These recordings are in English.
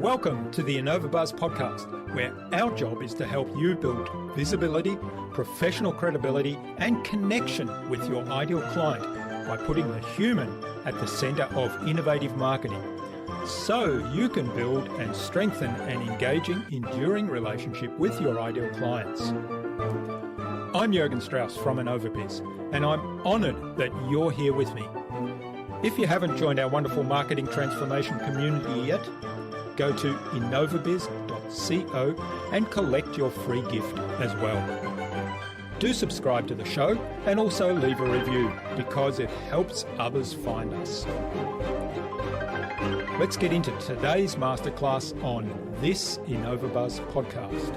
Welcome to the InnovaBuzz podcast, where our job is to help you build visibility, professional credibility, and connection with your ideal client by putting the human at the center of innovative marketing, so you can build and strengthen an engaging, enduring relationship with your ideal clients. I'm Jürgen Strauss from InnovaBuzz, and I'm honored that you're here with me. If you haven't joined our wonderful marketing transformation community yet, go to innovabiz.co and collect your free gift as well. Do subscribe to the show and also leave a review because it helps others find us. Let's get into today's masterclass on this InnovaBuzz podcast.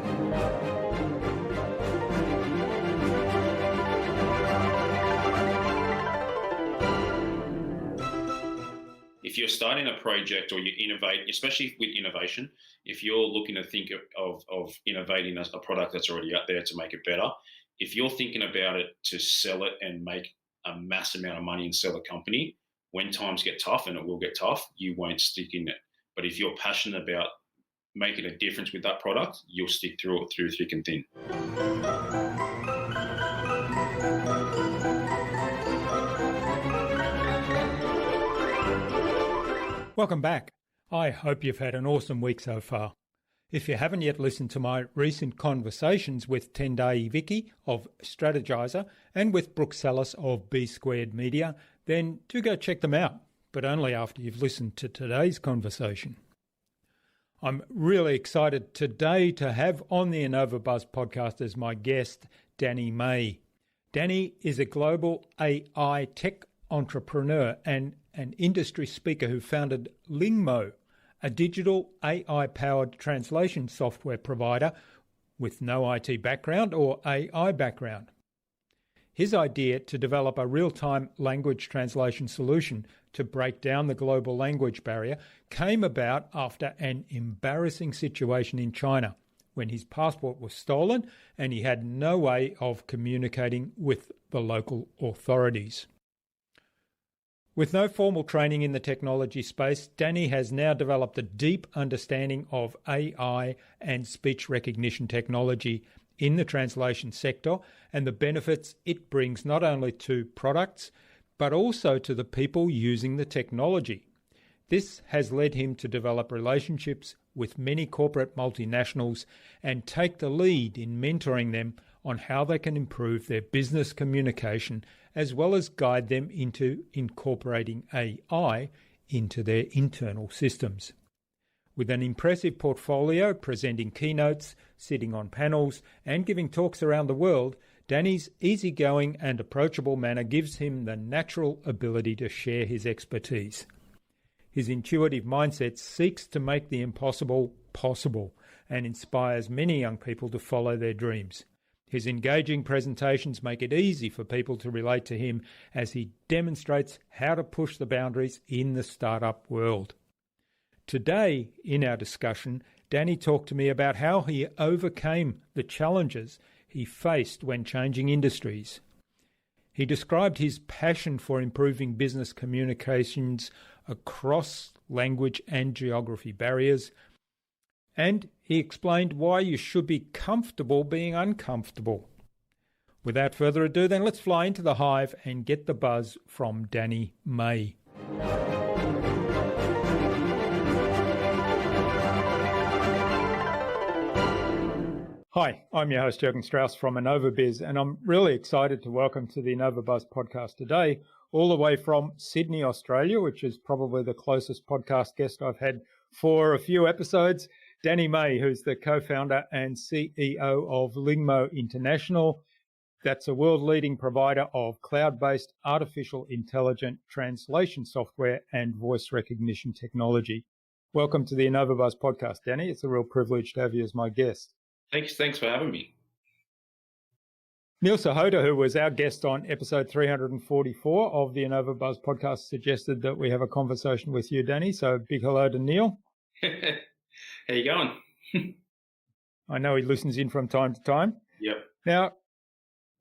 If you're starting a project or you innovate, especially with innovation, if you're looking to think of innovating a product that's already out there to make it better, if you're thinking about it to sell it and make a mass amount of money and sell a company, when times get tough, and it will get tough, you won't stick in it. But if you're passionate about making a difference with that product, you'll stick through it through thick and thin. Welcome back. I hope you've had an awesome week so far. If you haven't yet listened to my recent conversations with Tendai Vicky of Strategizer and with Brooke Salas of B Squared Media, then do go check them out, but only after you've listened to today's conversation. I'm really excited today to have on the InnovaBuzz podcast as my guest, Danny May. Danny is a global AI tech entrepreneur and an industry speaker who founded Lingmo, a digital AI-powered translation software provider with no IT background or AI background. His idea to develop a real-time language translation solution to break down the global language barrier came about after an embarrassing situation in China when his passport was stolen and he had no way of communicating with the local authorities. With no formal training in the technology space, Danny has now developed a deep understanding of AI and speech recognition technology in the translation sector and the benefits it brings not only to products, but also to the people using the technology. This has led him to develop relationships with many corporate multinationals and take the lead in mentoring them on how they can improve their business communication, as well as guide them into incorporating AI into their internal systems. With an impressive portfolio, presenting keynotes, sitting on panels, and giving talks around the world, Danny's easygoing and approachable manner gives him the natural ability to share his expertise. His intuitive mindset seeks to make the impossible possible and inspires many young people to follow their dreams. His engaging presentations make it easy for people to relate to him as he demonstrates how to push the boundaries in the startup world. Today, in our discussion, Danny talked to me about how he overcame the challenges he faced when changing industries. He described his passion for improving business communications across language and geography barriers, and he explained why you should be comfortable being uncomfortable. Without further ado, then let's fly into the hive and get the buzz from Danny May. Hi, I'm your host Jürgen Strauss from InnovaBuzz, and I'm really excited to welcome to the InnovaBuzz podcast today, all the way from Sydney, Australia, which is probably the closest podcast guest I've had for a few episodes, Danny May, who's the co-founder and CEO of Lingmo International. That's a world-leading provider of cloud-based artificial intelligent translation software and voice recognition technology. Welcome to the InnovaBuzz podcast, Danny. It's a real privilege to have you as my guest. Thanks for having me. Neil Sahota, who was our guest on episode 344 of the InnovaBuzz podcast, suggested that we have a conversation with you, Danny. So big hello to Neil. How you going? I know he listens in from time to time. Yep. Now,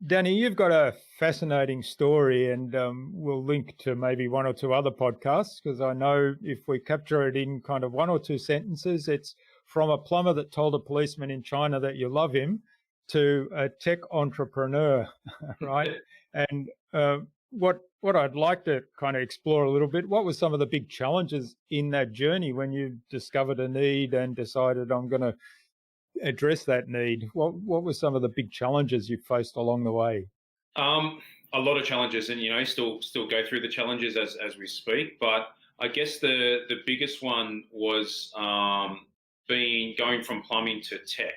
Danny, you've got a fascinating story, and we'll link to maybe one or two other podcasts, because I know if we capture it in kind of one or two sentences, it's from a plumber that told a policeman in China that you love him to a tech entrepreneur, right? And what I'd like to kind of explore a little bit, what were some of the big challenges in that journey when you discovered a need and decided I'm going to address that need? What were some of the big challenges you faced along the way? A lot of challenges, and still go through the challenges as we speak. But I guess the biggest one was going from plumbing to tech.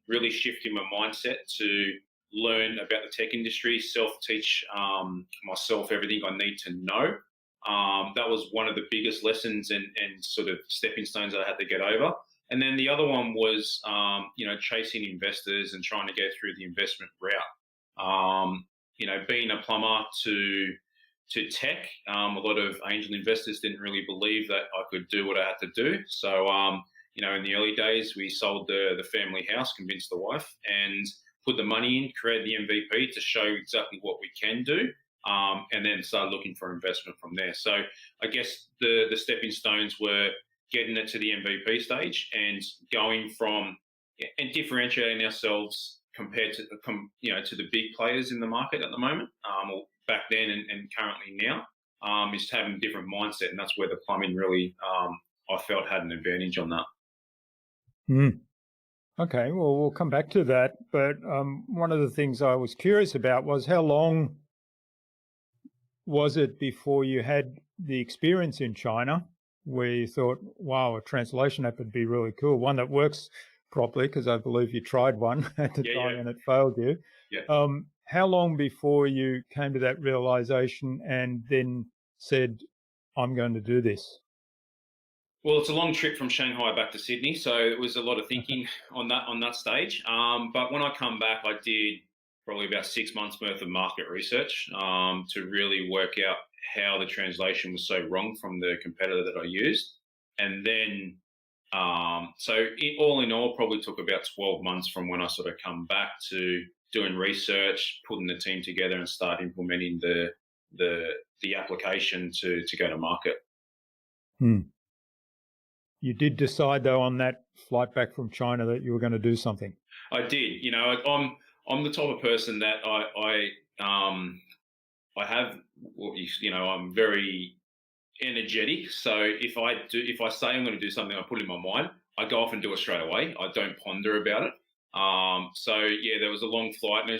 Really shifting my mindset to learn about the tech industry, self-teach myself everything I need to know. That was one of the biggest lessons and sort of stepping stones that I had to get over. And then the other one was, chasing investors and trying to go through the investment route. Being a plumber to tech, a lot of angel investors didn't really believe that I could do what I had to do. So, in the early days, we sold the family house, convinced the wife, and put the money in, created the MVP to show exactly what we can do, and then started looking for investment from there. So I guess the stepping stones were getting it to the MVP stage and going from and differentiating ourselves compared to to the big players in the market at the moment, or back then and currently now, is having a different mindset, and that's where the plumbing really I felt had an advantage on that. Okay, well, we'll come back to that. But one of the things I was curious about was how long was it before you had the experience in China where you thought, wow, a translation app would be really cool, one that works properly, because I believe you tried one at the time and it failed you. Yeah. How long before you came to that realization and then said, I'm going to do this? Well, it's a long trip from Shanghai back to Sydney, so it was a lot of thinking on that stage. But when I come back, I did probably about 6 months worth of market research to really work out how the translation was so wrong from the competitor that I used. And then, all in all, probably took about 12 months from when I sort of come back to doing research, putting the team together, and start implementing the application to go to market. You did decide, though, on that flight back from China that you were going to do something. I did. I'm the type of person that I have. I'm very energetic. So if I say I'm going to do something, I put it in my mind. I go off and do it straight away. I don't ponder about it. There was a long flight, and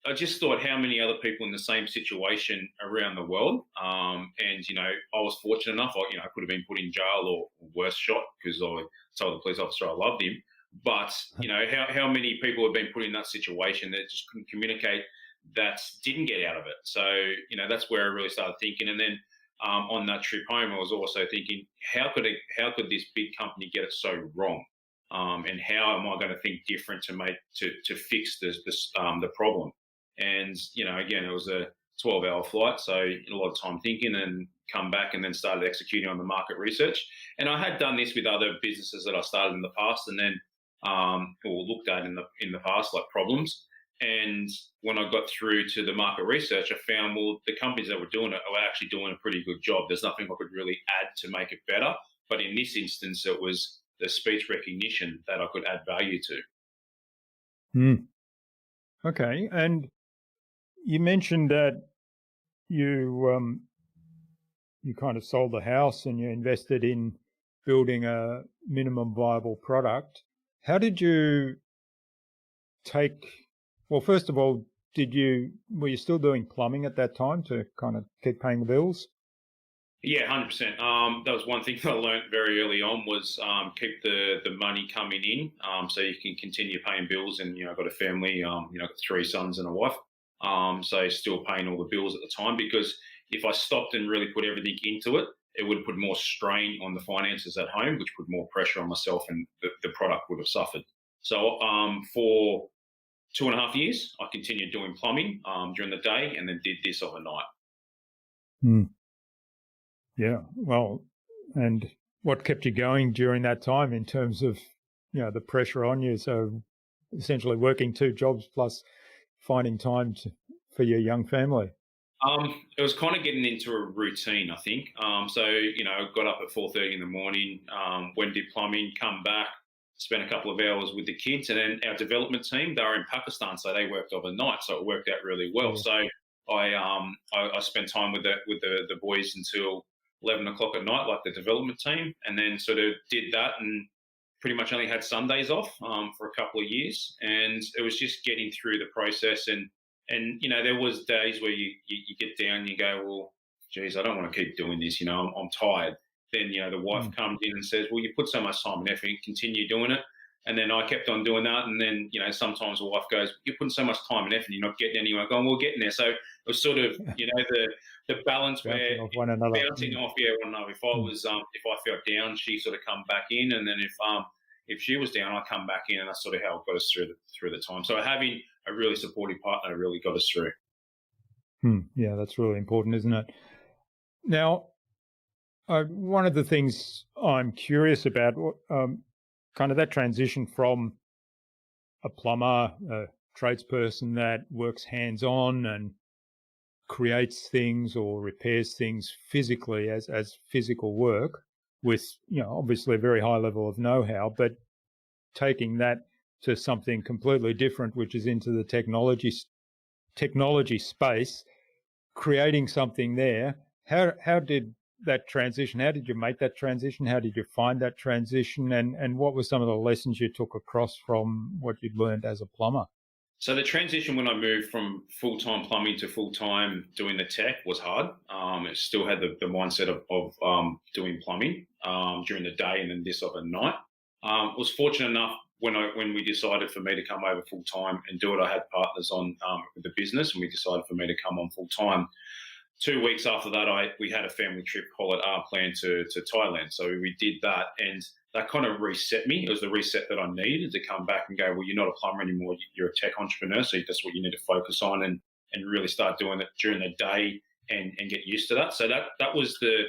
I just thought how many other people in the same situation around the world. I was fortunate enough. I could have been put in jail or worse shot because I told the police officer I loved him. But how many people have been put in that situation that just couldn't communicate, that didn't get out of it. So that's where I really started thinking. And then on that trip home, I was also thinking, how could this big company get it so wrong? And how am I going to think different to fix the problem? And again, it was a 12-hour flight, so a lot of time thinking, and come back and then started executing on the market research. And I had done this with other businesses that I started in the past, and then or looked at in the past, like problems. And when I got through to the market research, I found, well, the companies that were doing it were actually doing a pretty good job. There's nothing I could really add to make it better. But in this instance, it was the speech recognition that I could add value to. Okay. And you mentioned that you kind of sold the house and you invested in building a minimum viable product. How did you first of all, were you still doing plumbing at that time to kind of keep paying the bills? Yeah, 100%. That was one thing that I learned very early on was keep the money coming in so you can continue paying bills. And, I've got a family, I've got 3 sons and a wife. So still paying all the bills at the time, because if I stopped and really put everything into it, it would put more strain on the finances at home, which put more pressure on myself, and the product would have suffered. So for 2.5 years, I continued doing plumbing during the day, and then did this overnight. Yeah, well, and what kept you going during that time in terms of, the pressure on you? So essentially working 2 jobs plus finding time for your young family? It was kind of getting into a routine, I think. So, got up at 4:30 in the morning, went did plumbing, come back, spent a couple of hours with the kids, and then our development team, they were in Pakistan, so they worked overnight, so it worked out really well. Yeah. So I spent time with the boys until 11 o'clock at night, like the development team, and then sort of did that and pretty much only had Sundays off for a couple of years, and it was just getting through the process. And there was days where you get down and you go, well, geez, I don't want to keep doing this. I'm tired. Then the wife comes in and says, well, you put so much time and effort, continue doing it. And then I kept on doing that. And then sometimes the wife goes, you're putting so much time and effort, you're not getting anywhere. Going, we're getting there. So it was sort of the balance where Bouncing off one another. bouncing off one another. If I felt down, she sort of come back in, and then if she was down, I come back in, and that's sort of how it got us through the time. So having a really supportive partner really got us through. Yeah, that's really important, isn't it? Now, one of the things I'm curious about, kind of that transition from a plumber, a tradesperson that works hands-on and creates things or repairs things physically as physical work with, obviously a very high level of know-how, but taking that to something completely different, which is into the technology space, creating something there. How did that transition? How did you make that transition? How did you find that transition? And what were some of the lessons you took across from what you'd learned as a plumber? So the transition when I moved from full-time plumbing to full-time doing the tech was hard. It still had the mindset of doing plumbing during the day and then this of at night. Was fortunate enough when we decided for me to come over full-time and do it, I had partners on with the business, and we decided for me to come on full-time. 2 weeks after that, we had a family trip planned to Thailand. So we did that, and that kind of reset me. It was the reset that I needed to come back and go, well, you're not a plumber anymore. You're a tech entrepreneur. So that's what you need to focus on and really start doing it during the day and get used to that. So that was the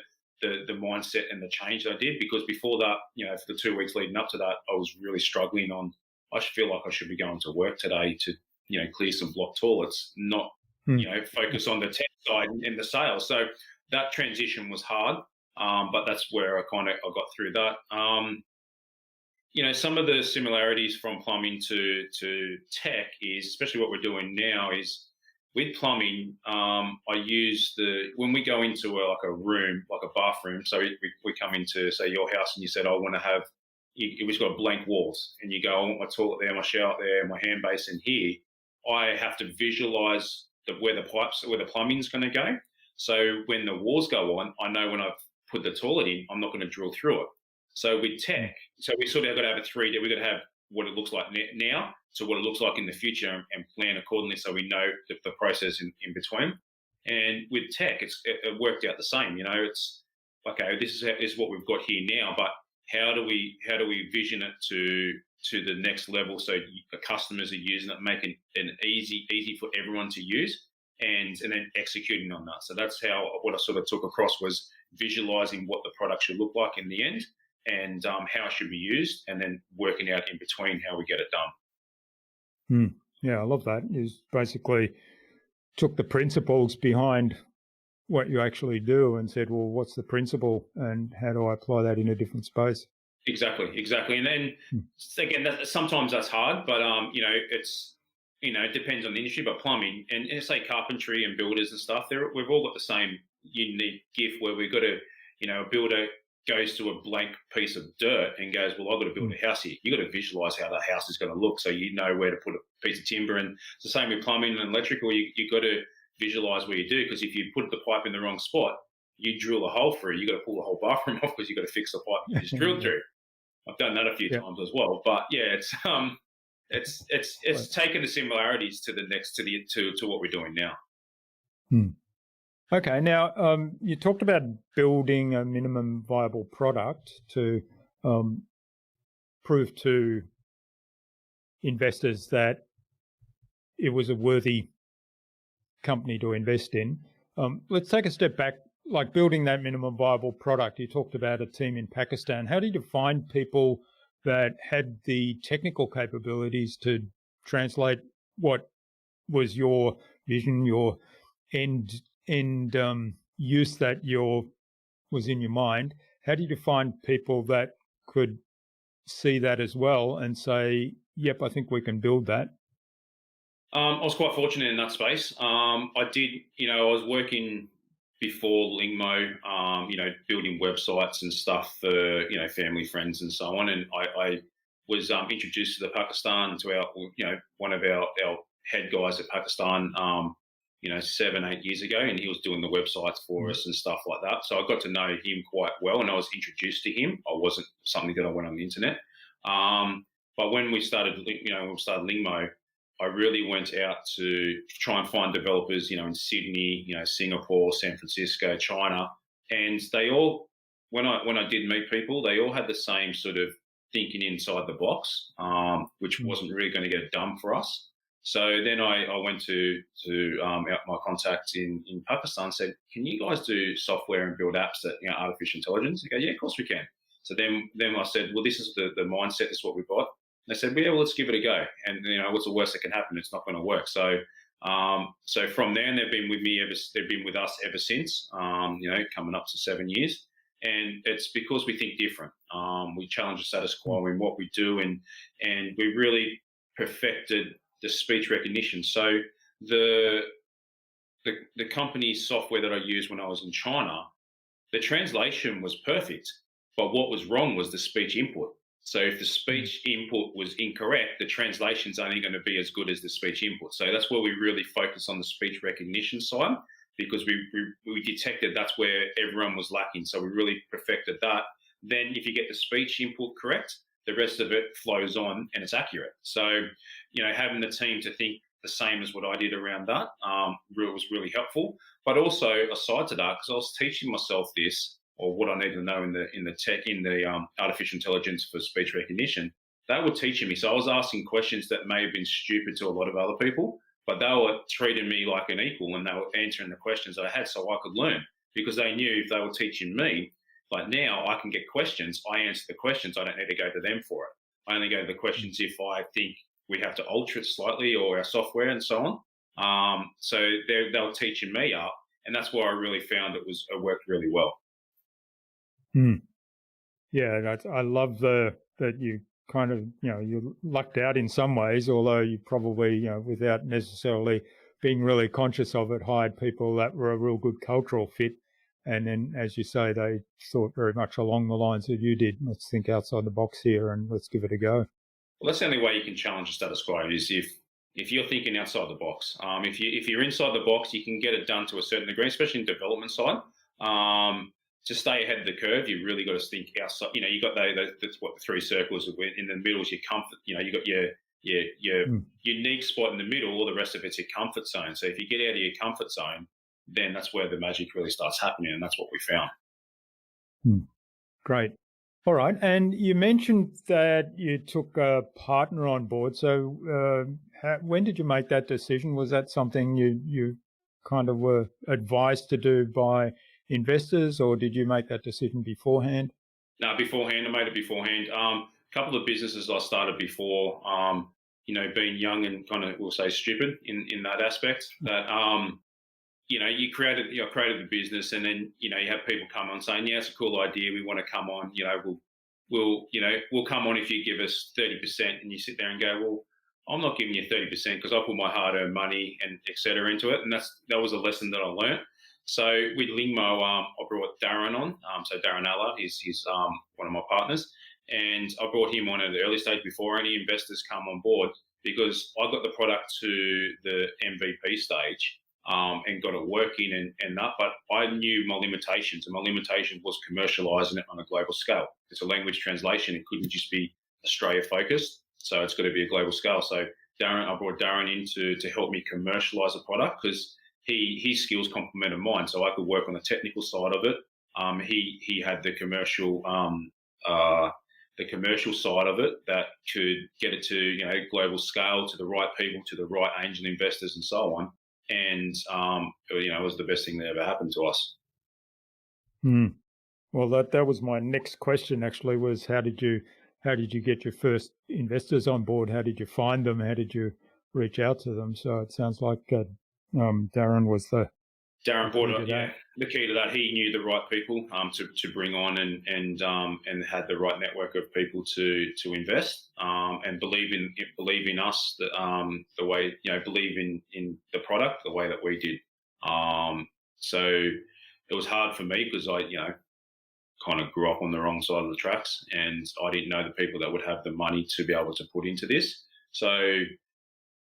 mindset and the change that I did, because before that, for the 2 weeks leading up to that, I was really struggling on, I feel like I should be going to work today to, clear some block toilets, not, focus on the tech side and the sales. So that transition was hard. But that's where I got through that. Some of the similarities from plumbing to tech is, especially what we're doing now, is with plumbing. I use when we go into a room, like a bathroom. So we come into, say, your house, and you said, I want to have. It was got blank walls, and you go, I want my toilet there, my shower there, my hand basin here. I have to visualize where the plumbing's going to go. So when the walls go on, I know when I've put the toilet in, I'm not going to drill through it. So with tech, so we sort of got to have a 3D. We've got to have what it looks like now, to what it looks like in the future, and plan accordingly, so we know the process in between. And with tech, it worked out the same. It's okay. This is what we've got here now, but how do we vision it to the next level, so the customers are using it, making it easy for everyone to use, and then executing on that. So that's what I sort of took across, was visualizing what the product should look like in the end, and how it should be used, and then working out in between how we get it done. Yeah, I love that. You basically took the principles behind what you actually do and said, well, what's the principle and how do I apply that in a different space? Exactly. And then again, sometimes that's hard, but it depends on the industry. But plumbing and say carpentry and builders and stuff, we've all got the same unique gift, where we've got to, a builder goes to a blank piece of dirt and goes, well, I've got to build a house here. You've got to visualize how that house is going to look, so you know where to put a piece of timber. And it's the same with plumbing and electrical. You've got to visualize where you do, because if you put the pipe in the wrong spot, you drill a hole through, you've got to pull the whole bathroom off, because you've got to fix the pipe you just drilled through. I've done that a few times as well. But yeah, it's taken the similarities to what we're doing now. Okay, now you talked about building a minimum viable product to prove to investors that it was a worthy company to invest in. Let's take a step back, like building that minimum viable product. You talked about a team in Pakistan. How did you find people that had the technical capabilities to translate what was your vision, your end use that was in your mind? How did you find people that could see that as well and say, yep, I think we can build that? I was quite fortunate in that space. I did, I was working before Lingmo, building websites and stuff for, family, friends, and so on. And I was introduced to Pakistan to one of our head guys at Pakistan, 7-8 years ago, and he was doing the websites for us and stuff like that. So I got to know him quite well, and I was introduced to him. I wasn't something that I went on the internet. But when we started, Lingmo, I really went out to try and find developers, in Sydney, Singapore, San Francisco, China, and they all, when I did meet people, they all had the same sort of thinking inside the box, which wasn't really going to get it done for us. So then I went to my contacts in Pakistan and said, can you guys do software and build apps that, artificial intelligence? They go, yeah, of course we can. So then I said, well, this is the mindset, this is what we've got. They said, well, yeah, well, let's give it a go. And, what's the worst that can happen? It's not going to work. So so from there, and they've been with us ever since, coming up to 7 years. And it's because we think different. We challenge the status quo in what we do, and we really perfected the speech recognition. So the company's software that I used when I was in China, the translation was perfect, but what was wrong was the speech input. So if the speech input was incorrect, the translation's only going to be as good as the speech input. So that's where we really focus on the speech recognition side, because we detected that's where everyone was lacking. So we really perfected that. Then if you get the speech input correct, the rest of it flows on and it's accurate. So, having the team to think the same as what I did around that was really helpful. But also aside to that, because I was teaching myself this, or what I need to know in the artificial intelligence for speech recognition, they were teaching me. So I was asking questions that may have been stupid to a lot of other people, but they were treating me like an equal, and they were answering the questions I had so I could learn, because they knew if they were teaching me, like now I can get questions, I answer the questions, I don't need to go to them for it. I only go to the questions if I think we have to alter it slightly, or our software and so on. So they were teaching me up, and that's where I really found it worked really well. Yeah, I love that you kind of, you lucked out in some ways, although you probably, without necessarily being really conscious of it, hired people that were a real good cultural fit. And then, as you say, they thought very much along the lines that you did. Let's think outside the box here and let's give it a go. Well, that's the only way you can challenge the status quo, is if you're thinking outside the box. If you're inside the box, you can get it done to a certain degree, especially in development side. To stay ahead of the curve, you really got to think outside. You got that's what the three circles are. In the middle is your comfort. You got your unique spot in the middle. All the rest of it's your comfort zone. So if you get out of your comfort zone, then that's where the magic really starts happening, and that's what we found. Great. All right. And you mentioned that you took a partner on board. So when did you make that decision? Was that something you kind of were advised to do by investors, or did you make that decision beforehand? No, beforehand. I made it beforehand. A couple of businesses I started before, being young and kind of, we'll say, stupid in that aspect. That you created the business, and then you have people come on saying, yeah, it's a cool idea, we want to come on. We'll come on if you give us 30%, and you sit there and go, well, I'm not giving you 30% because I put my hard-earned money and et cetera into it, and that was a lesson that I learned. So with Lingmo, I brought Darren on. So Darren Aller, he's one of my partners, and I brought him on at the early stage before any investors come on board, because I got the product to the MVP stage and got it working and that. But I knew my limitations, and my limitation was commercializing it on a global scale. It's a language translation; it couldn't just be Australia focused, so it's got to be a global scale. So I brought Darren in to help me commercialize the product, because his skills complemented mine, so I could work on the technical side of it. He had the commercial side of it that could get it to global scale, to the right people, to the right angel investors, and so on. And it was the best thing that ever happened to us. Well, that was my next question. Actually, was how did you get your first investors on board? How did you find them? How did you reach out to them. So it sounds like Darren was the Darren brought it. that. The key to that, he knew the right people to bring on and had the right network of people to invest and believe in us the way believe in the product the way that we did. So it was hard for me because I kind of grew up on the wrong side of the tracks and I didn't know the people that would have the money to be able to put into this. So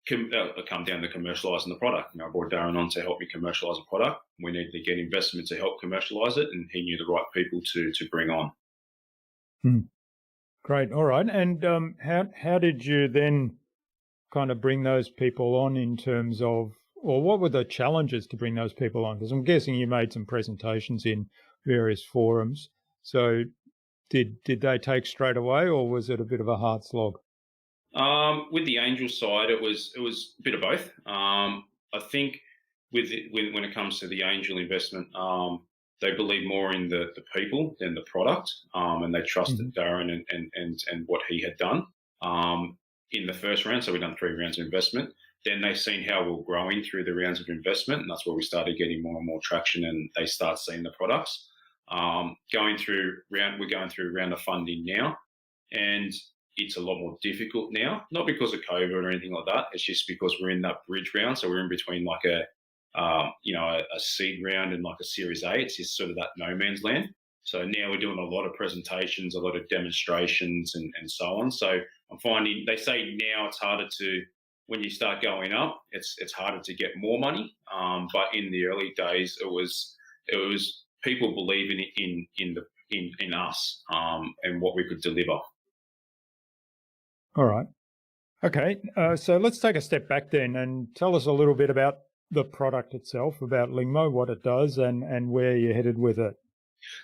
it come down to commercialising the product. I brought Darren on to help me commercialise the product. We needed to get investment to help commercialise it, and he knew the right people to bring on. Great. All right. And how did you then kind of bring those people on in terms of, or what were the challenges to bring those people on? Because I'm guessing you made some presentations in various forums. So did they take straight away, or was it a bit of a hard slog? With the angel side, it was a bit of both. I think when it comes to the angel investment, they believe more in the people than the product, and they trusted Darren and what he had done in the first round. So we've done 3 rounds of investment. Then they've seen how we're growing through the rounds of investment, and that's where we started getting more and more traction, and they start seeing the products. We're going through a round of funding now, and it's a lot more difficult now, not because of COVID or anything like that. It's just because we're in that bridge round. So we're in between like a seed round and like a Series A. It's just sort of that no man's land. So now we're doing a lot of presentations, a lot of demonstrations and so on. So I'm finding, they say now it's harder to, when you start going up, it's harder to get more money. But in the early days, it was people believing in us and what we could deliver. All right. Okay. So let's take a step back then and tell us a little bit about the product itself, about Lingmo, what it does and where you're headed with it.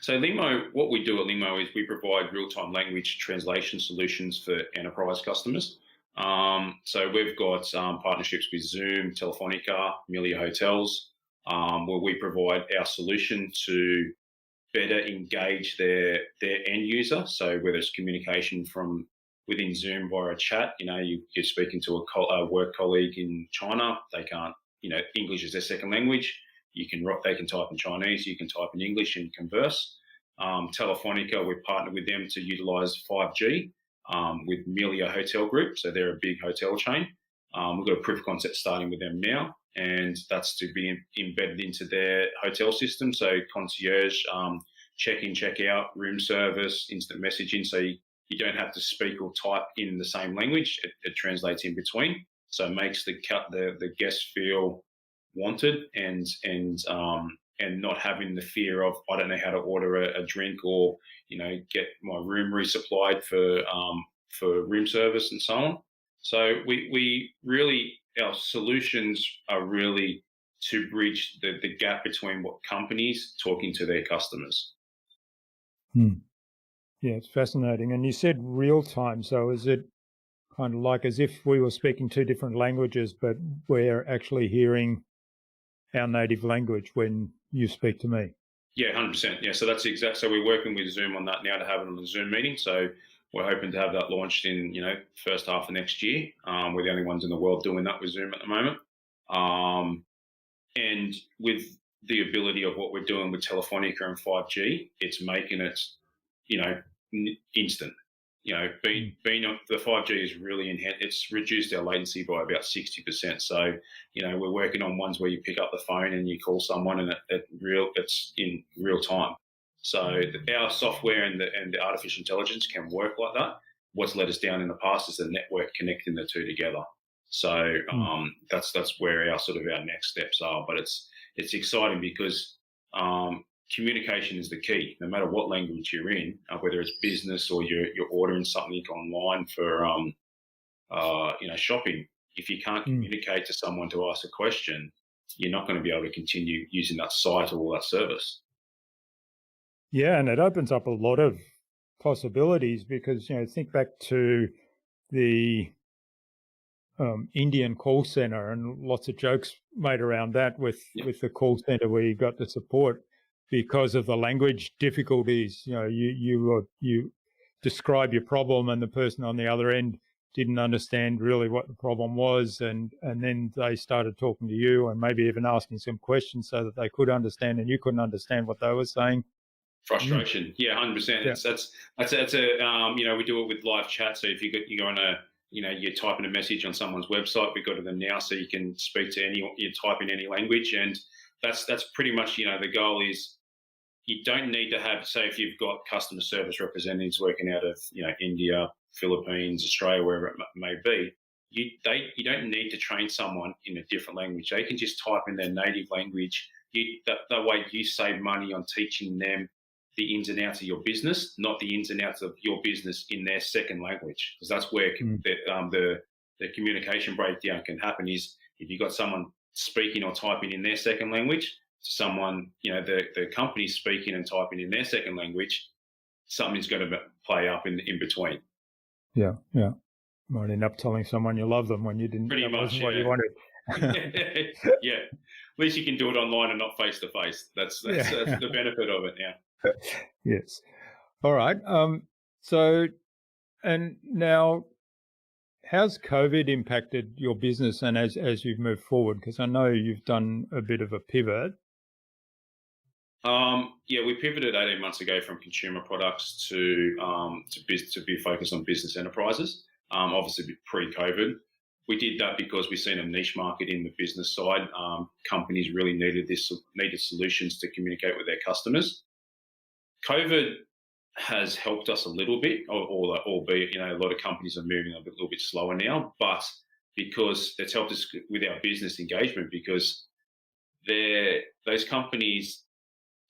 So Lingmo, what we do at Lingmo is we provide real-time language translation solutions for enterprise customers. So we've got partnerships with Zoom, Telefonica, Melia Hotels, where we provide our solution to better engage their end user. So whether it's communication from within Zoom via a chat, you're speaking to a work colleague in China, they can't, English is their second language. They can type in Chinese, you can type in English and converse. Telefonica, we've partnered with them to utilise 5G with Melia Hotel Group. So they're a big hotel chain. We've got a proof of concept starting with them now, and that's to be embedded into their hotel system. So concierge, check-in, check-out, room service, instant messaging. So you don't have to speak or type in the same language. It translates in between. So it makes the guest feel wanted and not having the fear of, I don't know how to order a drink or, get my room resupplied for room service and so on. So we really, our solutions are really to bridge the gap between what companies talking to their customers. Yeah, it's fascinating. And you said real time. So is it kind of like as if we were speaking 2 different languages, but we're actually hearing our native language when you speak to me? Yeah, 100%. Yeah, so that's exact. So we're working with Zoom on that now to have it on the Zoom meeting. So we're hoping to have that launched in, first half of next year. We're the only ones in the world doing that with Zoom at the moment. And with the ability of what we're doing with Telefonica and 5G, it's making it, instant. Being on the 5G is really enhanced. It's reduced our latency by about 60%. So, we're working on ones where you pick up the phone and you call someone and it's in real time. So our software and the artificial intelligence can work like that. What's let us down in the past is the network connecting the 2 together. So that's where our next steps are. But it's exciting because communication is the key. No matter what language you're in, whether it's business or you're ordering something online for shopping, if you can't communicate to someone to ask a question, you're not going to be able to continue using that site or that service. Yeah, and it opens up a lot of possibilities because, think back to the Indian call center and lots of jokes made around that with the call center where you got the support because of the language difficulties. You describe your problem and the person on the other end didn't understand really what the problem was, and then they started talking to you and maybe even asking some questions so that they could understand and you couldn't understand what they were saying. Frustration, yeah, 100%. Yeah. That's a we do it with live chat. So if you go on you're typing a message on someone's website, we go to them now, so you can speak to you type in any language, and that's pretty much the goal is you don't need to have, say, if you've got customer service representatives working out of India, Philippines, Australia, wherever it may be, you don't need to train someone in a different language. They can just type in their native language. That way you save money on teaching them the ins and outs of your business, not the ins and outs of your business in their second language, because that's where the communication breakdown can happen. Is if you've got someone speaking or typing in their second language, someone, the company speaking and typing in their second language, something's going to play up in between. Yeah. Might end up telling someone you love them when you didn't. Pretty much, what you wanted. Yeah. At least you can do it online and not face to face. That's the benefit of it now. Yes. All right. So, and now, how's COVID impacted your business and as you've moved forward? Because I know you've done a bit of a pivot. We pivoted 18 months ago from consumer products to be focused on business enterprises. Obviously, pre-COVID, we did that because we've seen a niche market in the business side. Companies really needed solutions to communicate with their customers. COVID has helped us a little bit, albeit a lot of companies are moving a little bit slower now, but because it's helped us with our business engagement, because those companies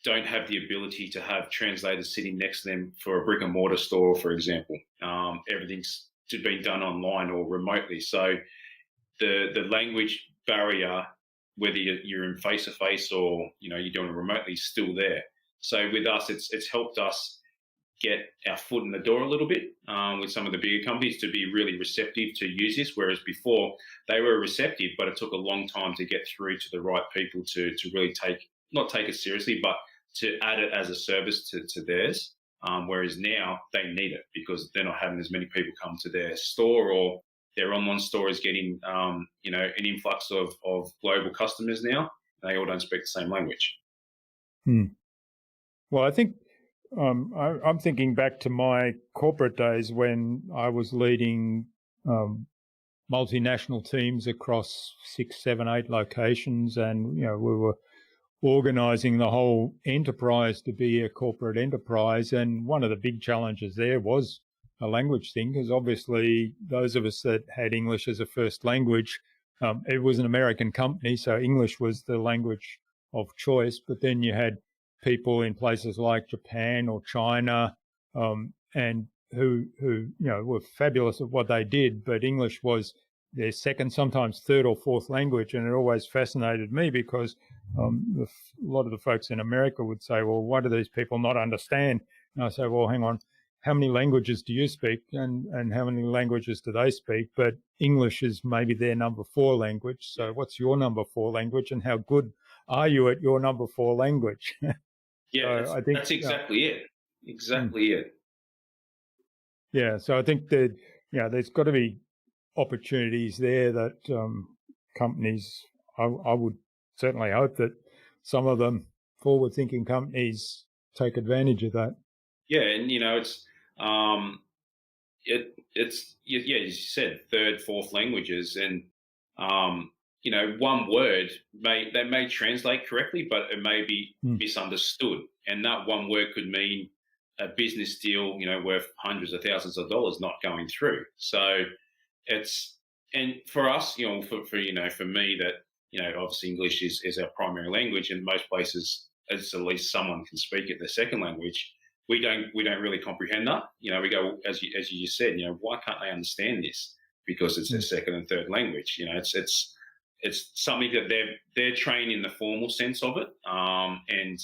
don't have the ability to have translators sitting next to them for a brick and mortar store, for example. Everything's been done online or remotely. So the language barrier, whether you're in face-to-face or you're doing it remotely, is still there. So with us, it's helped us get our foot in the door a little bit with some of the bigger companies to be really receptive to use this, whereas before they were receptive, but it took a long time to get through to the right people to really not take it seriously, but to add it as a service to theirs. Whereas now they need it because they're not having as many people come to their store, or their online store is getting an influx of global customers now. They all don't speak the same language. Well, I think I'm thinking back to my corporate days when I was leading multinational teams across 6, 7, 8 locations, and we were organising the whole enterprise to be a corporate enterprise. And one of the big challenges there was a language thing, because obviously those of us that had English as a first language, it was an American company, so English was the language of choice. But then you had people in places like Japan or China, and who were fabulous at what they did, but English was their second, sometimes third or fourth language. And it always fascinated me because a lot of the folks in America would say, well, why do these people not understand? And I say, well, hang on, how many languages do you speak, and how many languages do they speak? But English is maybe their number 4 language. So what's your number 4 language, and how good are you at your number 4 language? Yeah, so I think that's exactly it. Exactly it. Yeah, so I think that there's got to be opportunities there that companies, I would certainly hope that some of them forward-thinking companies take advantage of that. Yeah, and it's as you said, 3rd, 4th languages, and one word may translate correctly, but it may be misunderstood, and that one word could mean a business deal, worth hundreds of thousands of dollars not going through. So and for us, for me, that obviously English is our primary language, and most places, as at least someone can speak it their second language. We don't really comprehend that. We go, as you just said, why can't they understand this? Because it's their second and third language. It's something that they're trained in the formal sense of it, and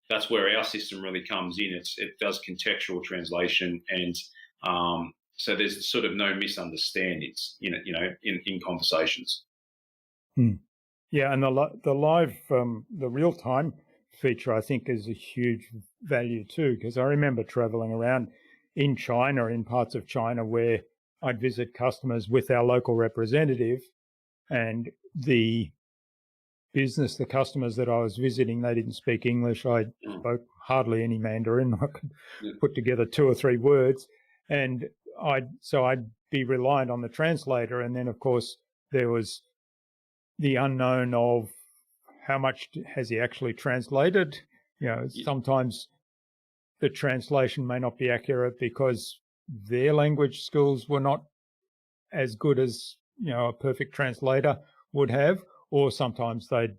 that's where our system really comes in. It does contextual translation, and so there's sort of no misunderstandings in conversations. Yeah, and the live, the real time feature, I think, is a huge value too, because I remember traveling around in China, in parts of China where I'd visit customers with our local representative, and the customers that I was visiting, they didn't speak English. I spoke hardly any Mandarin. I could put together 2 or 3 words, and I'd be reliant on the translator. And then, of course, there was the unknown of how much has he actually translated. Sometimes the translation may not be accurate because their language skills were not as good as a perfect translator would have, or sometimes they'd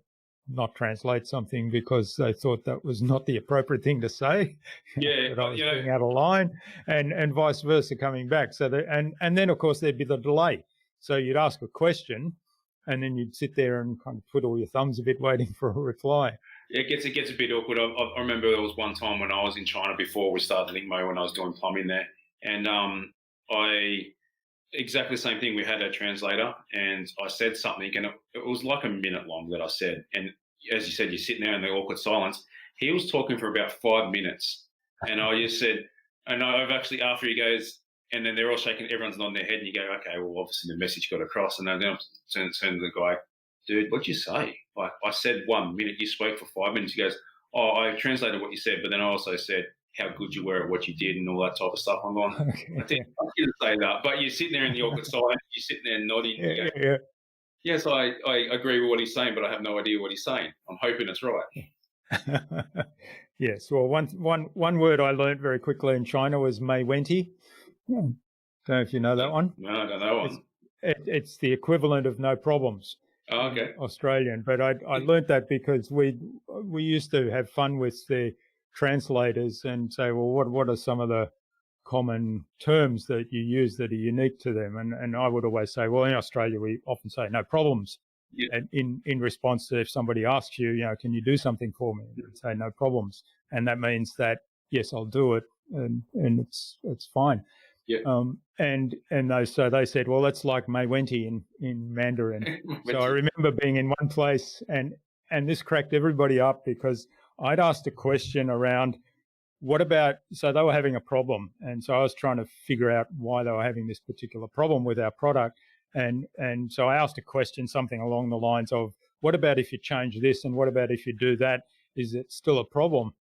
not translate something because they thought that was not the appropriate thing to say. Yeah, that I was being out of line, and vice versa coming back. So and then of course there'd be the delay. So you'd ask a question, and then you'd sit there and kind of twiddle your thumbs a bit, waiting for a reply. It gets a bit awkward. I remember there was one time when I was in China before we started Lingmo, when I was doing plumbing there, and exactly the same thing. We had a translator, and I said something, and it was like a minute long that I said. And as you said, you're sitting there in the awkward silence. He was talking for about 5 minutes, and I just said, and I've actually, after he goes, and then they're all shaking, everyone's nodding their head, and you go, okay, well, obviously the message got across. And then I turn to the guy, dude, what'd you say? Like, I said 1 minute, you spoke for 5 minutes. He goes, oh, I translated what you said, but then I also said how good you were at what you did and all that type of stuff. I'm going, I didn't say that. But you're sitting there in the awkward silence, you're sitting there nodding. Yes, I agree with what he's saying, but I have no idea what he's saying. I'm hoping it's right. Yes. Well, one word I learned very quickly in China was Mei Wenti. Don't know if you know that one. No, I don't know one. It's the equivalent of no problems. Oh, okay. Australian, but I learnt that because we used to have fun with the translators and say, well, what are some of the common terms that you use that are unique to them? And I would always say, well, in Australia we often say no problems. Yeah. And in response to, if somebody asks you, can you do something for me? You'd say no problems, and that means that yes, I'll do it, and it's fine. Yeah. So they said, well, that's like Mei Wenti in Mandarin. So I remember being in one place, and this cracked everybody up because I'd asked a question around so they were having a problem, and so I was trying to figure out why they were having this particular problem with our product. And so I asked a question, something along the lines of, what about if you change this, and what about if you do that? Is it still a problem?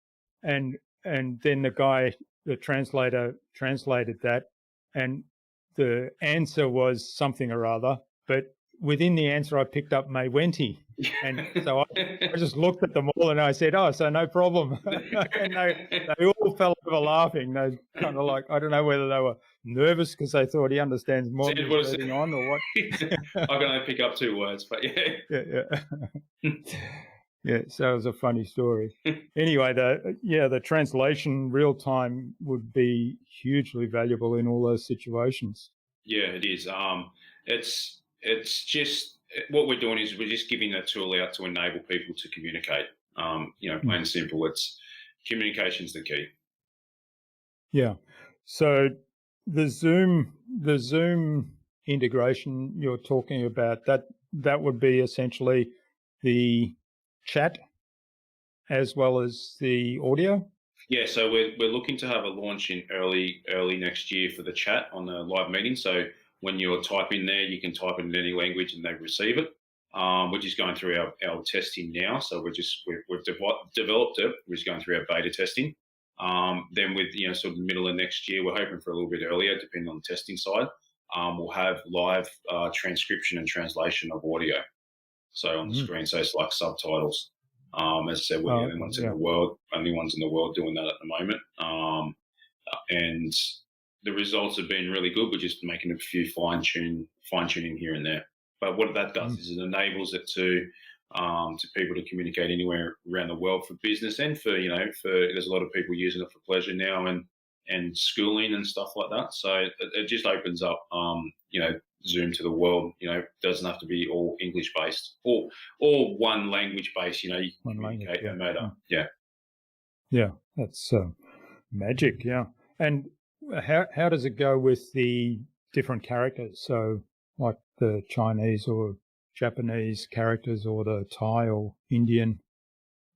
And then the translator translated that, and the answer was something or other, but within the answer I picked up Mei Wenti. And so I just looked at them all and I said, oh, so no problem. And they all fell over laughing. They kind of like, I don't know whether they were nervous because they thought he understands more than he's letting on or what. I can only pick up 2 words, but yeah. Yeah, so it was a funny story. Anyway, the translation real time would be hugely valuable in all those situations. Yeah, it is. It's just what we're doing is we're just giving a tool out to enable people to communicate. Plain and simple. It's communication's the key. Yeah. So the Zoom integration you're talking about, that would be essentially the chat as well as the audio? Yeah, so we're looking to have a launch in early next year for the chat on the live meeting. So when you're typing there, you can type in any language and they receive it. We're just going through our testing now. So we've developed it. We're just going through our beta testing. Then with sort of the middle of next year, we're hoping for a little bit earlier, depending on the testing side. We'll have live transcription and translation of audio. So on the screen, so it's like subtitles. As I said, we're the only ones in the world doing that at the moment. And the results have been really good. We're just making a few fine tuning here and there. But what that does is it enables it to people to communicate anywhere around the world for business and for there's a lot of people using it for pleasure now and schooling and stuff like that. So it just opens up Zoom to the world. Doesn't have to be all English based or one language based. You can communicate no matter. Yeah, that's magic. Yeah. And how does it go with the different characters? So like the Chinese or Japanese characters or the Thai or Indian?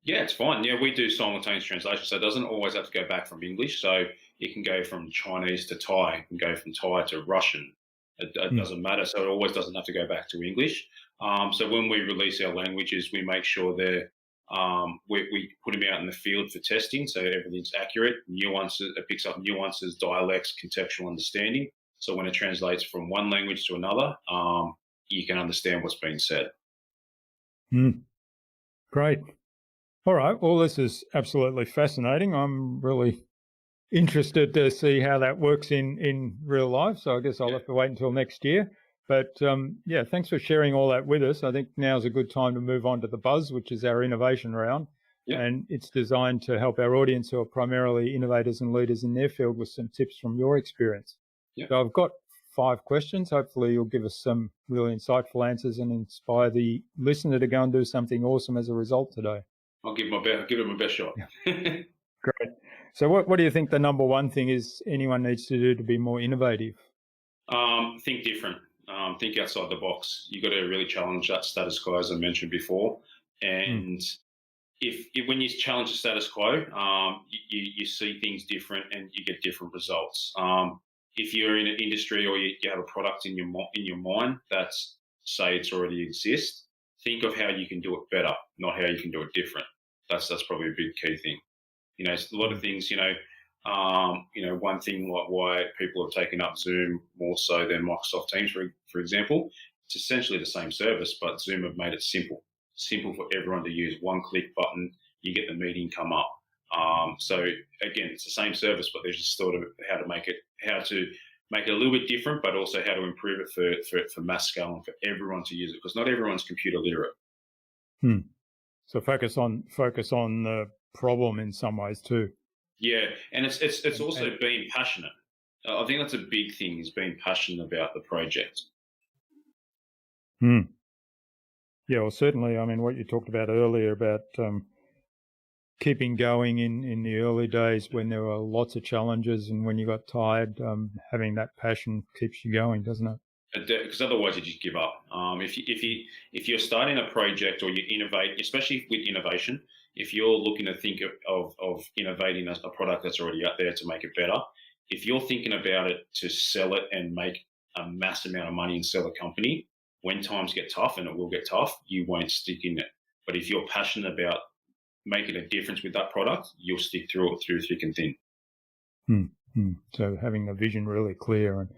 Yeah, it's fine. Yeah, we do simultaneous translation, so it doesn't always have to go back from English. So it can go from Chinese to Thai, it can go from Thai to Russian, It doesn't matter. So it always doesn't have to go back to English. So when we release our languages, we make sure we put them out in the field for testing, so everything's accurate. Nuances, it picks up nuances, dialects, contextual understanding. So when it translates from one language to another, you can understand what's being said. Great. All right. Well, this is absolutely fascinating. I'm really interested to see how that works in real life. So I guess I'll have to wait until next year. But thanks for sharing all that with us. I think now's a good time to move on to the Buzz, which is our innovation round. Yep. And it's designed to help our audience, who are primarily innovators and leaders in their field, with some tips from your experience. Yep. So I've got 5 questions. Hopefully you'll give us some really insightful answers and inspire the listener to go and do something awesome as a result today. I'll give it my best shot. Great. So what do you think the number one thing is anyone needs to do to be more innovative? Think different. Think outside the box. You've got to really challenge that status quo, as I mentioned before. And if when you challenge the status quo, you see things different and you get different results. If you're in an industry or you have a product in your mind that's, say, it's already exists, think of how you can do it better, not how you can do it different. That's probably a big key thing. A lot of things, one thing like why people have taken up Zoom more so than Microsoft Teams, for example, it's essentially the same service, but Zoom have made it simple for everyone to use. One click button, you get the meeting come up. So again, it's the same service, but there's just thought of how to make it a little bit different, but also how to improve it for mass scale and for everyone to use it, because not everyone's computer literate. So focus on the problem in some ways too. Yeah, and it's also being passionate. I think that's a big thing, is being passionate about the project. Yeah, well, certainly. I mean, what you talked about earlier about keeping going in the early days when there were lots of challenges and when you got tired, having that passion keeps you going, doesn't it? Because otherwise you just give up. If you're starting a project or you innovate, especially with innovation, if you're looking to think of innovating a product that's already out there to make it better, if you're thinking about it to sell it and make a mass amount of money and sell a company, when times get tough, and it will get tough, you won't stick in it. But if you're passionate about making a difference with that product, you'll stick through it through thick and thin. So having the vision really clear and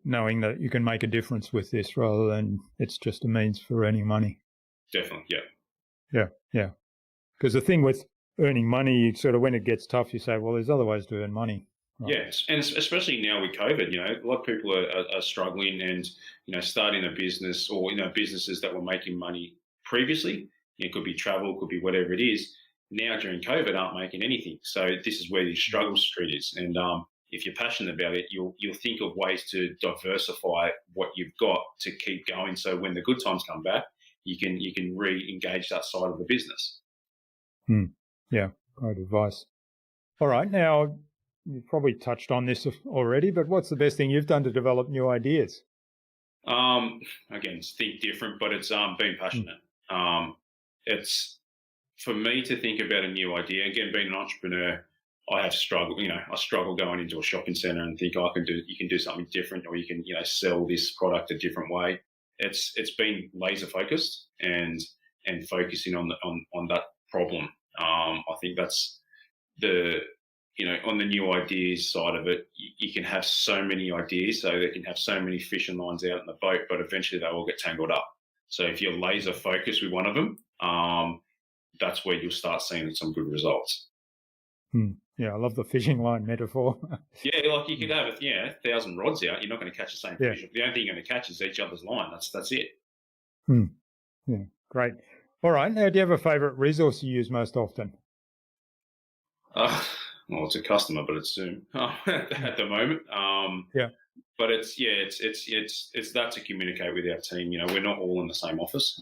knowing that you can make a difference with this rather than it's just a means for earning money. Definitely, yeah. Because the thing with earning money, sort of when it gets tough, you say, well, there's other ways to earn money. Right? Yes, and especially now with COVID, a lot of people are struggling and, starting a business or, businesses that were making money previously. It could be travel, could be whatever it is. Now during COVID aren't making anything. So this is where the struggle street is. And if you're passionate about it, you'll think of ways to diversify what you've got to keep going. So when the good times come back, you can re-engage that side of the business. Yeah, great advice. All right, now you've probably touched on this already, but what's the best thing you've done to develop new ideas? Again, it's think different, but it's being passionate. It's for me to think about a new idea. Again, being an entrepreneur, I have struggled. I struggle going into a shopping centre and think you can do something different, or you can sell this product a different way. It's been laser focused and focusing on that problem. I think that's on the new ideas side of it, you can have so many ideas, so they can have so many fishing lines out in the boat, but eventually they all get tangled up. So if you're laser focused with one of them, that's where you'll start seeing some good results. Yeah, I love the fishing line metaphor. Yeah, like you could have 1,000 rods out. You're not going to catch the same fish. The only thing you're going to catch is each other's line. That's it. Yeah, great. All right. Now, do you have a favourite resource you use most often? Well, it's a customer, but it's Zoom at the moment. But it's that to communicate with our team. We're not all in the same office.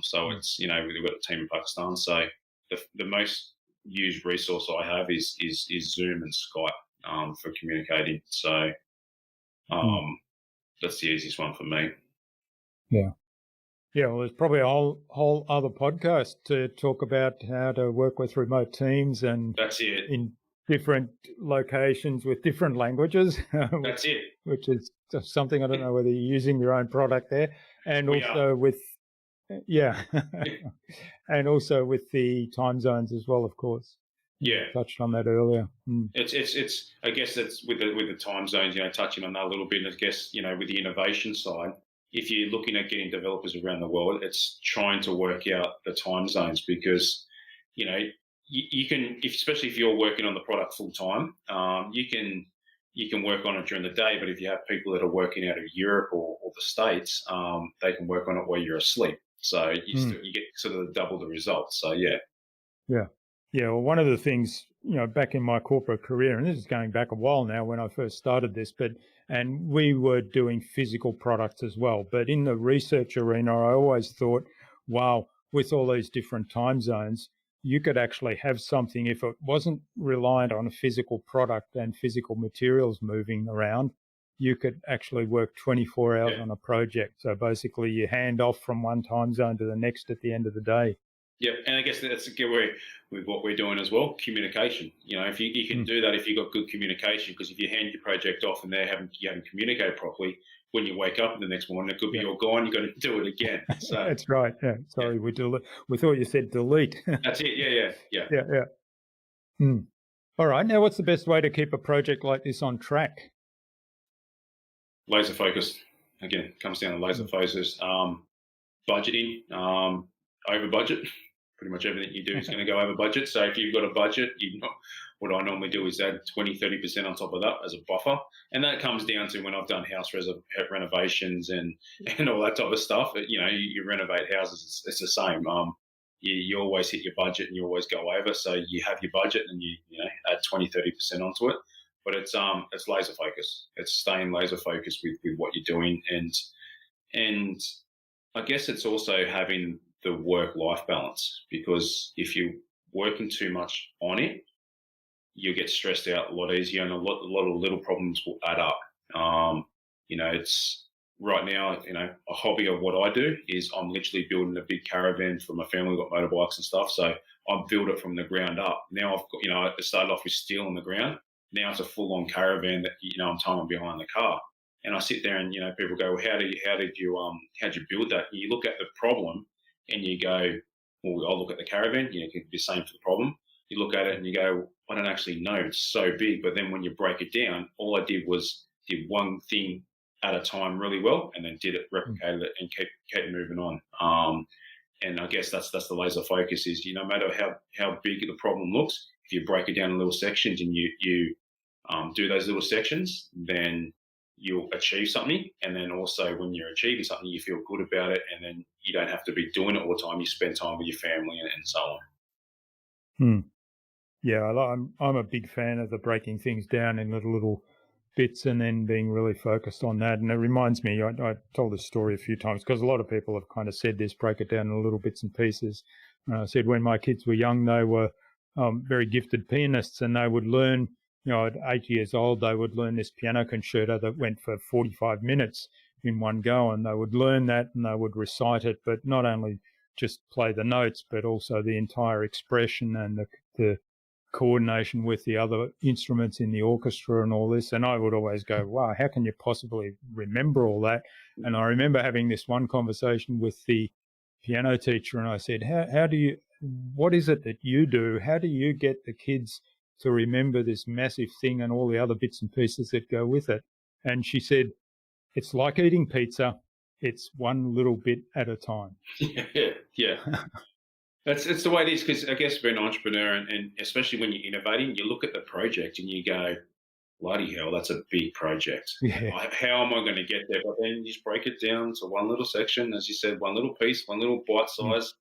So it's we've got a team in Pakistan. So the most used resource I have is Zoom and Skype for communicating. So that's the easiest one for me. Yeah, well, there's probably a whole other podcast to talk about how to work with remote teams and that's it. different locations with different languages, That's it. which is just something I don't know whether you're using your own product there, and We are. also with yeah, and also with the time zones as well, of course. You Yeah. touched on that earlier. It's. I guess that's with the time zones. Touching on that a little bit. I guess with the innovation side, if you're looking at getting developers around the world, it's trying to work out the time zones because you can, especially if you're working on the product full time, you can work on it during the day. But if you have people that are working out of Europe or the States, they can work on it while you're asleep. So you get sort of double the results. So yeah. Yeah. Yeah. Well, one of the things, back in my corporate career, and this is going back a while now when I first started this, and we were doing physical products as well. But in the research arena, I always thought, wow, with all these different time zones, you could actually have something if it wasn't reliant on a physical product and physical materials moving around. You could actually work 24 hours on a project. So basically, you hand off from one time zone to the next at the end of the day. Yeah, and I guess that's where with what we're doing as well, communication. If you can do that, if you've got good communication, because if you hand your project off and you haven't communicated properly, when you wake up the next morning, it could be you're gone. You've got to do it again. So that's right. Yeah. Sorry, we thought you said delete. That's it. Yeah. Yeah. All right. Now, what's the best way to keep a project like this on track? Laser focus. Again, comes down to laser focus. Budgeting. Over budget. Pretty much everything you do is going to go over budget. So if you've got a budget, what I normally do is add 20-30% on top of that as a buffer. And that comes down to when I've done house renovations and all that type of stuff. You renovate houses, it's the same. You always hit your budget and you always go over. So you have your budget and you add 20-30% onto it. But it's laser focus. It's staying laser focused with what you're doing. And I guess it's also having the work-life balance, because if you're working too much on it, you'll get stressed out a lot easier, and a lot of little problems will add up. It's right now, a hobby of what I do is I'm literally building a big caravan for my family. We've got motorbikes and stuff, so I build it from the ground up. Now I've got, it started off with steel on the ground. Now it's a full-on caravan that I'm tying behind the car. And I sit there and people go, well, how'd you build that? And you look at the problem and you go, well, I'll look at the caravan. It can be the same for the problem. You look at it and you go, I don't actually know. It's so big. But then when you break it down, all I did was did one thing at a time really well, and then replicated it, and kept moving on. And I guess that's the laser focus is, no matter how big the problem looks, if you break it down in little sections and you do those little sections, then you'll achieve something. And then also when you're achieving something, you feel good about it, and then you don't have to be doing it all the time. You spend time with your family and so on. Yeah, I'm a big fan of the breaking things down in little bits and then being really focused on that. And it reminds me, I told this story a few times because a lot of people have kind of said this, break it down in little bits and pieces. And I said when my kids were young, they were very gifted pianists, and they would learn, at 8 years old, they would learn this piano concerto that went for 45 minutes in one go, and they would learn that and they would recite it, but not only just play the notes, but also the entire expression and the coordination with the other instruments in the orchestra and all this. And I would always go, wow, how can you possibly remember all that? And I remember having this one conversation with the piano teacher, and I said, what is it that you do? How do you get the kids to remember this massive thing and all the other bits and pieces that go with it? And she said, it's like eating pizza. It's one little bit at a time. Yeah. It's the way it is, because I guess being an entrepreneur and especially when you're innovating, you look at the project and you go, bloody hell, that's a big project. Yeah. How am I going to get there? But then you just break it down to one little section, as you said, one little piece, one little bite-sized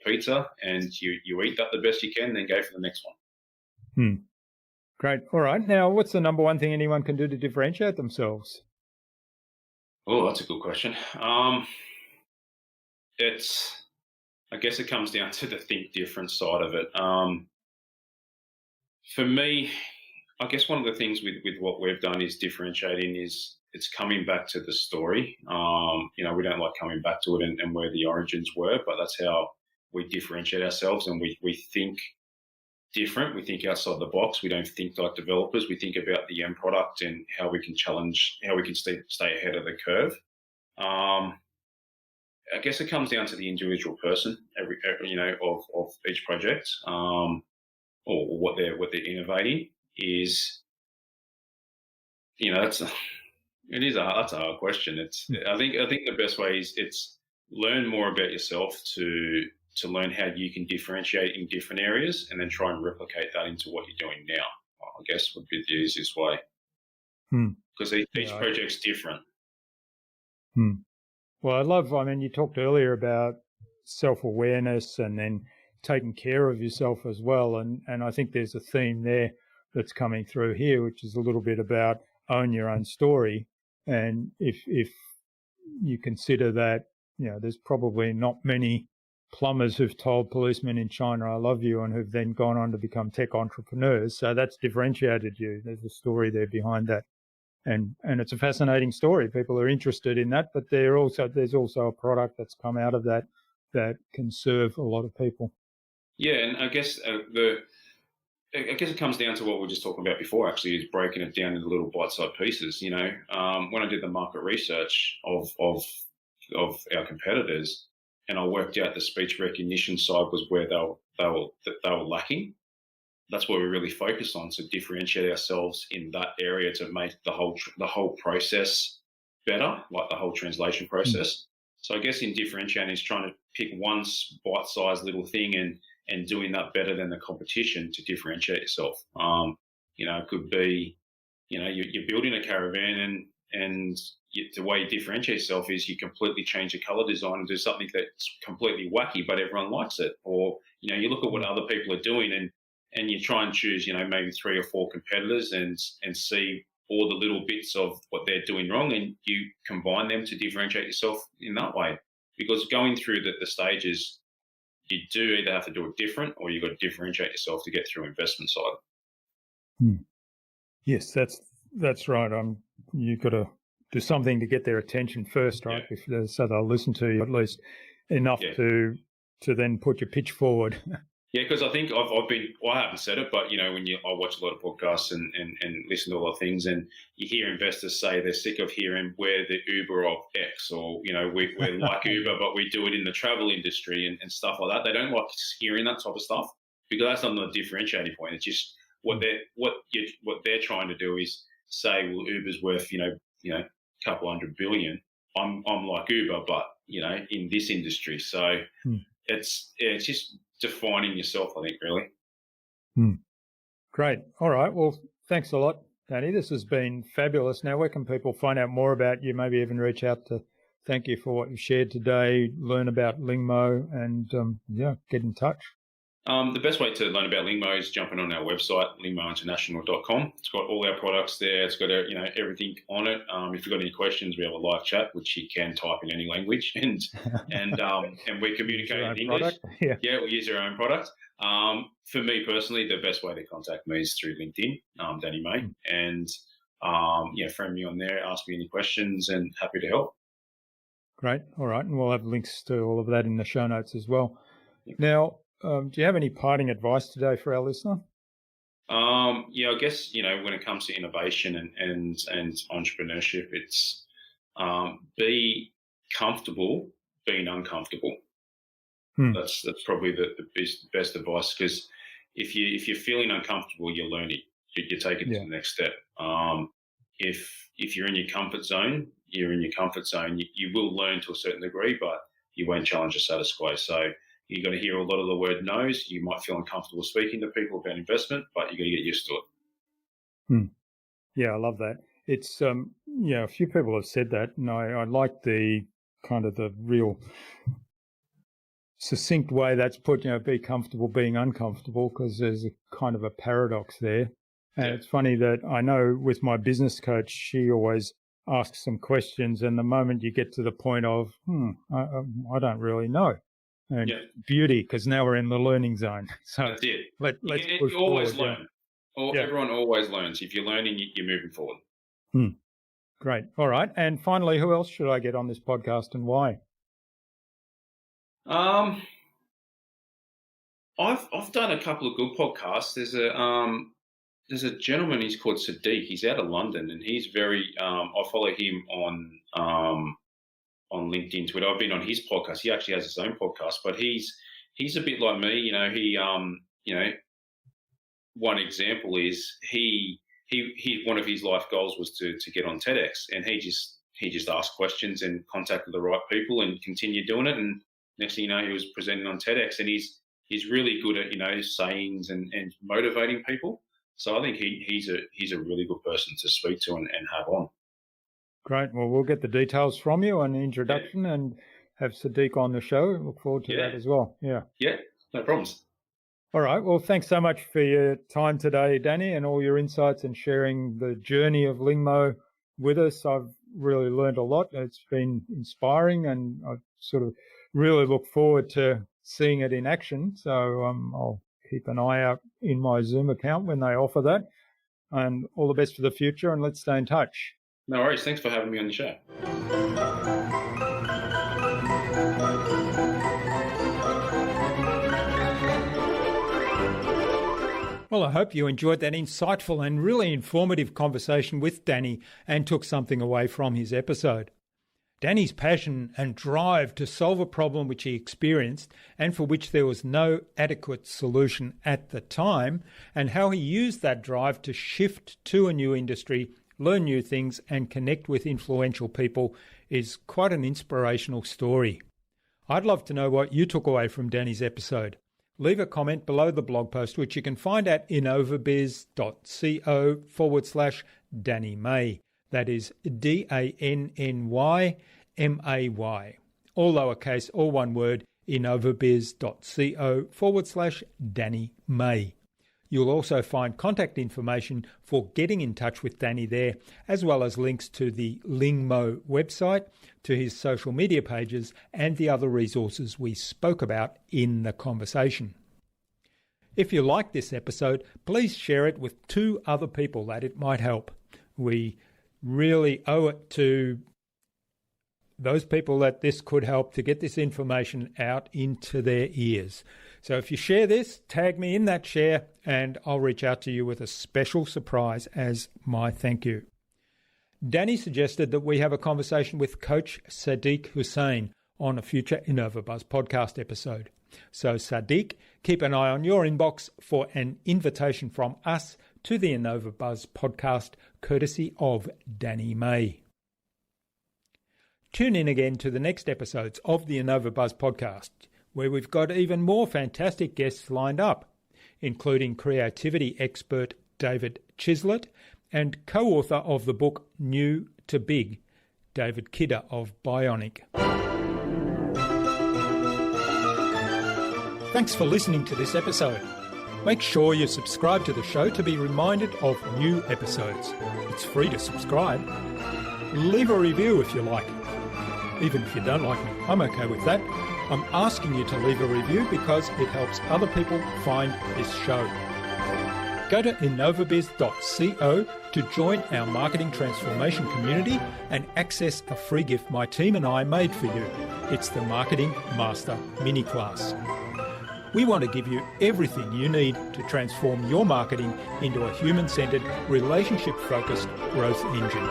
pizza, and you eat that the best you can, then go for the next one. Great. All right. Now, what's the number one thing anyone can do to differentiate themselves? Oh, that's a good question. I guess it comes down to the think different side of it. For me, I guess one of the things with what we've done is differentiating is it's coming back to the story. We don't like coming back to it and where the origins were, but that's how we differentiate ourselves, and we think different. We think outside the box. We don't think like developers. We think about the end product and how we can stay ahead of the curve. I guess it comes down to the individual person, of each project, or what they're innovating is. That's that's a hard question. I think the best way is it's learn more about yourself to learn how you can differentiate in different areas, and then try and replicate that into what you're doing now. I guess would be the easiest way, because each project's different. Well, you talked earlier about self-awareness and then taking care of yourself as well. And I think there's a theme there that's coming through here, which is a little bit about own your own story. And if you consider that, there's probably not many plumbers who've told policemen in China, I love you, and who've then gone on to become tech entrepreneurs. So that's differentiated you. There's a story there behind that. And it's a fascinating story. People are interested in that, but there's also a product that's come out of that can serve a lot of people. Yeah, and I guess it comes down to what we were just talking about before. Actually, is breaking it down into little bite-sized pieces. When I did the market research of our competitors, and I worked out the speech recognition side was where they were lacking. That's what we really focus on, to differentiate ourselves in that area to make the whole process better, like the whole translation process. So I guess in differentiating is trying to pick one bite-sized little thing and doing that better than the competition to differentiate yourself. It could be, you're building a caravan and the way you differentiate yourself is you completely change the color design and do something that's completely wacky, but everyone likes it. Or, you look at what other people are doing and you try and choose, maybe 3 or 4 competitors and see all the little bits of what they're doing wrong, and you combine them to differentiate yourself in that way. Because going through the stages, you do either have to do it different, or you've got to differentiate yourself to get through investment side. Yes, that's right. You've got to do something to get their attention first, right? Yeah. So they'll listen to you at least enough to then put your pitch forward. Yeah, because I think I haven't said it, but when I watch a lot of podcasts and listen to a lot of things, and you hear investors say they're sick of hearing we're the Uber of X, or we're like Uber, but we do it in the travel industry and stuff like that. They don't like hearing that type of stuff, because that's not a differentiating point. It's just what they're trying to do is say, well, Uber's worth a couple $100 billion. I'm like Uber, but in this industry. So it's just defining yourself, I think, really. Great. All right. Well, thanks a lot, Danny. This has been fabulous. Now, where can people find out more about you? Maybe even reach out to thank you for what you shared today, learn about Lingmo, and get in touch. The best way to learn about Lingmo is jumping on our website, lingmointernational.com. It's got all our products there. It's got everything on it. If you've got any questions, we have a live chat, which you can type in any language, and we communicate in English. Yeah, we use our own product. For me personally, the best way to contact me is through LinkedIn, Danny May, and friend me on there, ask me any questions, and happy to help. Great. All right, and we'll have links to all of that in the show notes as well. Now, do you have any parting advice today for our listener? I guess, when it comes to innovation and entrepreneurship, it's be comfortable being uncomfortable. That's probably the best advice, because if you're feeling uncomfortable, you're learning. You take it to the next step. If you're in your comfort zone, you're in your comfort zone. You will learn to a certain degree, but you won't challenge the status quo. So you've got to hear a lot of the word no's. You might feel uncomfortable speaking to people about investment, but you've got to get used to it. Yeah, I love that. It's, a few people have said that, and I like the kind of the real succinct way that's put, be comfortable being uncomfortable, because there's a kind of a paradox there. And it's funny that I know with my business coach, she always asks some questions, and the moment you get to the point of, I don't really know. And beauty, because now we're in the learning zone. So that's it. Let's push you always forward, learn. Everyone always learns. If you're learning, you're moving forward. Great. All right. And finally, who else should I get on this podcast, and why? I've done a couple of good podcasts. There's a gentleman. He's called Sadiq. He's out of London, and he's very. I follow him on LinkedIn, Twitter. I've been on his podcast. He actually has his own podcast, but he's a bit like me. One example is he one of his life goals was to get on TEDx, and he just asked questions and contacted the right people and continued doing it. And next thing you know, he was presenting on TEDx, and he's really good at sayings and motivating people. So I think he's a really good person to speak to and have on. Great. Well, we'll get the details from you and the introduction and have Sadiq on the show. Look forward to that as well. Yeah. Yeah, no problems. All right. Well, thanks so much for your time today, Danny, and all your insights and sharing the journey of Lingmo with us. I've really learned a lot. It's been inspiring, and I sort of really look forward to seeing it in action. So I'll keep an eye out in my Zoom account when they offer that. And all the best for the future, and let's stay in touch. No worries. Thanks for having me on the show. Well, I hope you enjoyed that insightful and really informative conversation with Danny and took something away from his episode. Danny's passion and drive to solve a problem which he experienced and for which there was no adequate solution at the time, and how he used that drive to shift to a new industry, learn new things and connect with influential people is quite an inspirational story. I'd love to know what you took away from Danny's episode. Leave a comment below the blog post, which you can find at innovabiz.co/Danny May. That is DANNYMAY. All lowercase, all one word, innovabiz.co/Danny May. You'll also find contact information for getting in touch with Danny there, as well as links to the Lingmo website, to his social media pages, and the other resources we spoke about in the conversation. If you like this episode, please share it with 2 other people that it might help. We really owe it to those people that this could help to get this information out into their ears. So if you share this, tag me in that share and I'll reach out to you with a special surprise as my thank you. Danny suggested that we have a conversation with Coach Sadiq Hussain on a future InnovaBuzz podcast episode. So Sadiq, keep an eye on your inbox for an invitation from us to the InnovaBuzz podcast, courtesy of Danny May. Tune in again to the next episodes of the InnovaBuzz podcast, where we've got even more fantastic guests lined up, including creativity expert David Chislett and co-author of the book New to Big, David Kidder of Bionic. Thanks for listening to this episode. Make sure you subscribe to the show to be reminded of new episodes. It's free to subscribe. Leave a review if you like. Even if you don't like me, I'm okay with that. I'm asking you to leave a review because it helps other people find this show. Go to innovabiz.co to join our marketing transformation community and access a free gift my team and I made for you. It's the Marketing Master Mini Class. We want to give you everything you need to transform your marketing into a human-centered, relationship-focused growth engine.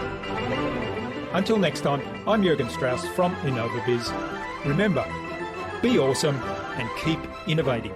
Until next time, I'm Jürgen Strauss from InnovaBiz. Remember, be awesome and keep innovating.